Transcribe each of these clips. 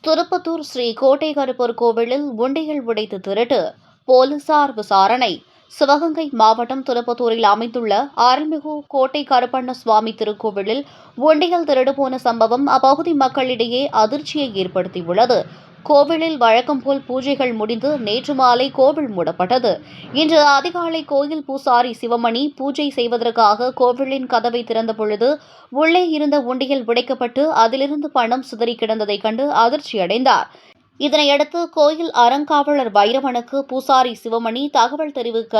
திருப்பத்தூர் ஸ்ரீ கோட்டை கருப்பர் கோவிலில் உண்டியல் உடைத்து திருட்டு போலீசார் விசாரணை. சிவகங்கை மாவட்டம் திருப்பத்தூரில் அமைந்துள்ள அருள்மிகு கோட்டை கருப்பண்ண சுவாமி திருக்கோவிலில் உண்டியல் திருடுபோன சம்பவம் அப்பகுதி மக்களிடையே அதிர்ச்சியை ஏற்படுத்தியுள்ளது. கோவிலில் வழக்கம் போல் பூஜைகள் முடிந்து நேற்று மாலை கோவில் மூடப்பட்டது. இன்று அதிகாலை கோயில் பூசாரி சிவமணி பூஜை செய்வதற்காக கோவிலின் கதவை திறந்தபொழுது உள்ளே இருந்த உண்டியல் உடைக்கப்பட்டு அதிலிருந்து பணம் சிதறி கிடந்ததைக் கண்டு அதிர்ச்சியடைந்தார். இதனையடுத்து கோயில் அறங்காவலர் வைரவனுக்கு பூசாரி சிவமணி தகவல் தெரிவிக்க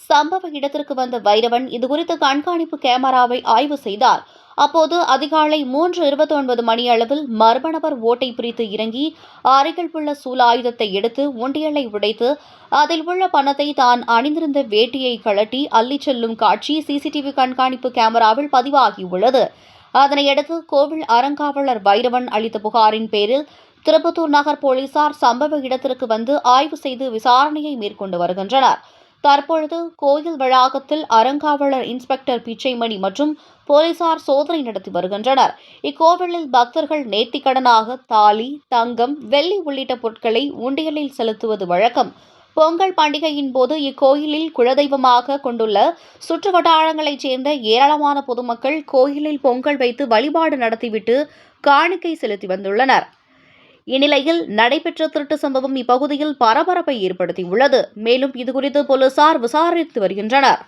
சம்பவ இடத்திற்கு வந்த வைரவன் இதுகுறித்து கண்காணிப்பு கேமராவை ஆய்வு செய்தார். அப்போது அதிகாலை 3:29 மணியளவில் மர்ம நபர் ஓட்டை பிரித்து இறங்கி அருகில் உள்ள சூலாயுதத்தை எடுத்து உண்டியலை உடைத்து அதில் உள்ள பணத்தை தான் அணிந்திருந்த வேட்டியை கழட்டி அள்ளிச் செல்லும் காட்சி சிசிடிவி கண்காணிப்பு கேமராவில் பதிவாகியுள்ளது. அதனையடுத்து கோவில் அறங்காவலர் வைரவன் அளித்த புகாரின் பேரில் திருப்பத்தூர் நகர் போலீசார் சம்பவ இடத்திற்கு வந்து ஆய்வு செய்து விசாரணையை மேற்கொண்டு வருகின்றனர். தற்பொழுது கோயில் வளாகத்தில் அறங்காவலர் இன்ஸ்பெக்டர் பிச்சைமணி மற்றும் போலீசார் சோதனை நடத்தி வருகின்றனர். இக்கோவிலில் பக்தர்கள் நேர்த்திக்கடனாக தாலி, தங்கம், வெள்ளி உள்ளிட்ட பொருட்களை உண்டியலில் செலுத்துவது வழக்கம். பொங்கல் பண்டிகையின் போது இக்கோயிலில் குலதெய்வமாக கொண்டுள்ள சுற்று வட்டாரங்களைச் சேர்ந்த ஏராளமான பொதுமக்கள் கோயிலில் பொங்கல் வைத்து வழிபாடு நடத்திவிட்டு காணிக்கை செலுத்தி வந்துள்ளனர். இந்நிலையில் நடைபெற்ற திருட்டு சம்பவம் இப்பகுதியில் பரபரப்பை ஏற்படுத்தியுள்ளது. மேலும் இதுகுறித்து போலீசார் விசாரித்து வருகின்றனர்.